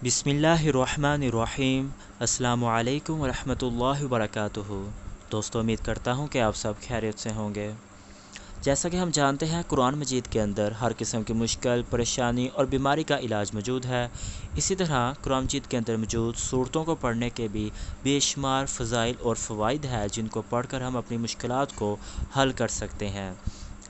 بسم اللہ الرحمن الرحیم۔ السلام علیکم ورحمۃ اللہ وبرکاتہ۔ دوستو، امید کرتا ہوں کہ آپ سب خیریت سے ہوں گے۔ جیسا کہ ہم جانتے ہیں، قرآن مجید کے اندر ہر قسم کی مشکل، پریشانی اور بیماری کا علاج موجود ہے۔ اسی طرح قرآن مجید کے اندر موجود صورتوں کو پڑھنے کے بھی بے شمار فضائل اور فوائد ہیں، جن کو پڑھ کر ہم اپنی مشکلات کو حل کر سکتے ہیں۔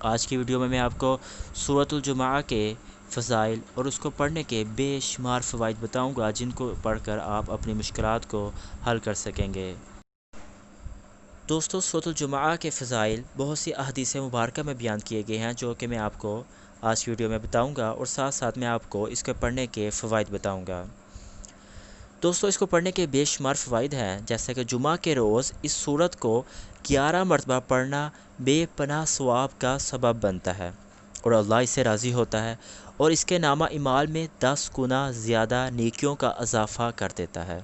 آج کی ویڈیو میں آپ کو سورۃ الجمعہ کے فضائل اور اس کو پڑھنے کے بے شمار فوائد بتاؤں گا، جن کو پڑھ کر آپ اپنی مشکلات کو حل کر سکیں گے۔ دوستو، سورۃ الجمعہ کے فضائل بہت سی احادیث مبارکہ میں بیان کیے گئے ہیں، جو کہ میں آپ کو آج کی ویڈیو میں بتاؤں گا، اور ساتھ ساتھ میں آپ کو اس کے پڑھنے کے فوائد بتاؤں گا۔ دوستو، اس کو پڑھنے کے بے شمار فوائد ہیں، جیسا کہ جمعہ کے روز اس سورت کو 11 مرتبہ پڑھنا بے پناہ ثواب کا سبب بنتا ہے، اور اللہ اس سے راضی ہوتا ہے، اور اس کے نامہ اعمال میں 10 گنا زیادہ نیکیوں کا اضافہ کر دیتا ہے۔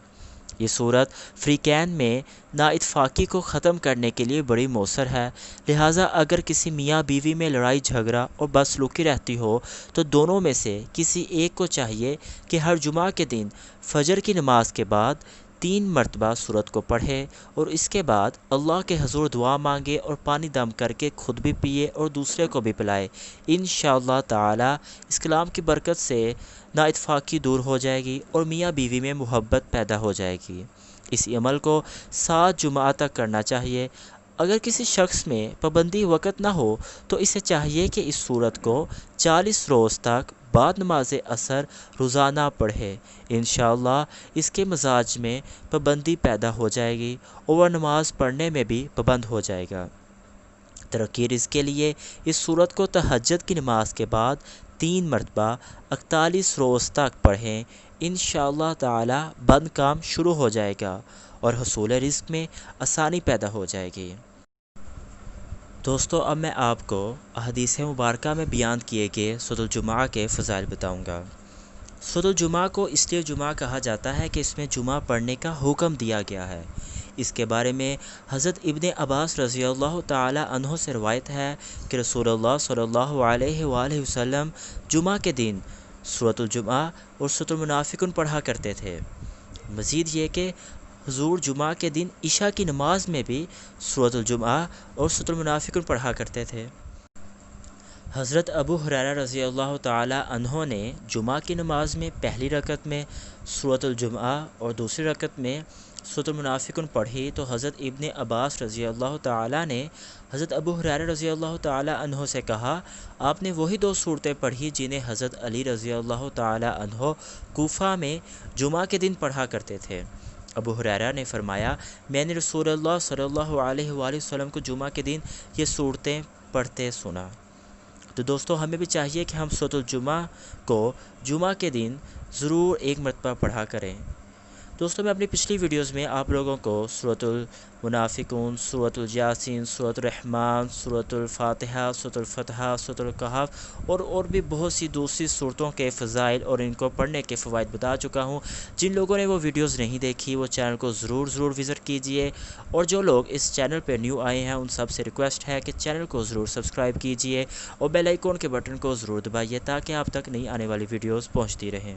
یہ سورت فریقین میں نااتفاقی کو ختم کرنے کے لیے بڑی مؤثر ہے، لہٰذا اگر کسی میاں بیوی میں لڑائی جھگڑا اور بدسلوکی رہتی ہو تو دونوں میں سے کسی ایک کو چاہیے کہ ہر جمعہ کے دن فجر کی نماز کے بعد 3 مرتبہ سورت کو پڑھے، اور اس کے بعد اللہ کے حضور دعا مانگے اور پانی دم کر کے خود بھی پیے اور دوسرے کو بھی پلائے۔ انشاءاللہ تعالی اس کلام کی برکت سے نااتفاقی دور ہو جائے گی اور میاں بیوی میں محبت پیدا ہو جائے گی۔ اس عمل کو 7 جمعہ تک کرنا چاہیے۔ اگر کسی شخص میں پابندی وقت نہ ہو تو اسے چاہیے کہ اس سورت کو 40 روز تک بعد نماز عصر روزانہ پڑھے۔ انشاءاللہ اس کے مزاج میں پابندی پیدا ہو جائے گی اور وہ نماز پڑھنے میں بھی پابند ہو جائے گا۔ ترقی رزق کے لیے اس سورت کو تہجد کی نماز کے بعد 3 مرتبہ 41 روز تک پڑھیں۔ انشاءاللہ تعالی بند کام شروع ہو جائے گا اور حصول رزق میں آسانی پیدا ہو جائے گی۔ دوستو، اب میں آپ کو احادیث مبارکہ میں بیان کیے گئے سورۃ الجمعہ کے فضائل بتاؤں گا۔ سورۃ الجمعہ کو اس لیے جمعہ کہا جاتا ہے کہ اس میں جمعہ پڑھنے کا حکم دیا گیا ہے۔ اس کے بارے میں حضرت ابن عباس رضی اللہ تعالی عنہ سے روایت ہے کہ رسول اللہ صلی اللہ علیہ وآلہ وسلم جمعہ کے دن سورۃ الجمعہ اور سورۃ المنافقون پڑھا کرتے تھے۔ مزید یہ کہ حضور جمعہ کے دن عشاء کی نماز میں بھی سورۃ الجمعہ اور سورۃ المنافقون پڑھا کرتے تھے۔ حضرت ابو ہریرہ رضی اللہ تعالی عنہ نے جمعہ کی نماز میں پہلی رکعت میں سورۃ الجمعہ اور دوسری رکعت میں سورۃ المنافقون پڑھی تو حضرت ابن عباس رضی اللہ تعالی نے حضرت ابو ہریرہ رضی اللہ تعالی عنہ سے کہا، آپ نے وہی 2 صورتیں پڑھی جنہیں حضرت علی رضی اللہ تعالی عنہ کوفہ میں جمعہ کے دن پڑھا کرتے تھے۔ ابو ہریرہ نے فرمایا، میں نے رسول اللہ صلی اللہ علیہ وآلہ وسلم کو جمعہ کے دن یہ صورتیں پڑھتے سنا۔ تو دوستو، ہمیں بھی چاہیے کہ ہم سورۃ الجمعہ کو جمعہ کے دن ضرور 1 مرتبہ پڑھا کریں۔ دوستو، میں اپنی پچھلی ویڈیوز میں آپ لوگوں کو سورۃ المنافقون، سورۃ الیاسین، سورۃ الرحمن، سورۃ الفاتحہ، سورۃ الفتح، سورۃ الکہف اور بھی بہت سی دوسری صورتوں کے فضائل اور ان کو پڑھنے کے فوائد بتا چکا ہوں۔ جن لوگوں نے وہ ویڈیوز نہیں دیکھی وہ چینل کو ضرور وزٹ کیجئے، اور جو لوگ اس چینل پہ نیو آئے ہیں ان سب سے ریکویسٹ ہے کہ چینل کو ضرور سبسکرائب کیجئے اور بیل آئیکن کے بٹن کو ضرور دبائیے تاکہ آپ تک نئی آنے والی ویڈیوز پہنچتی رہیں۔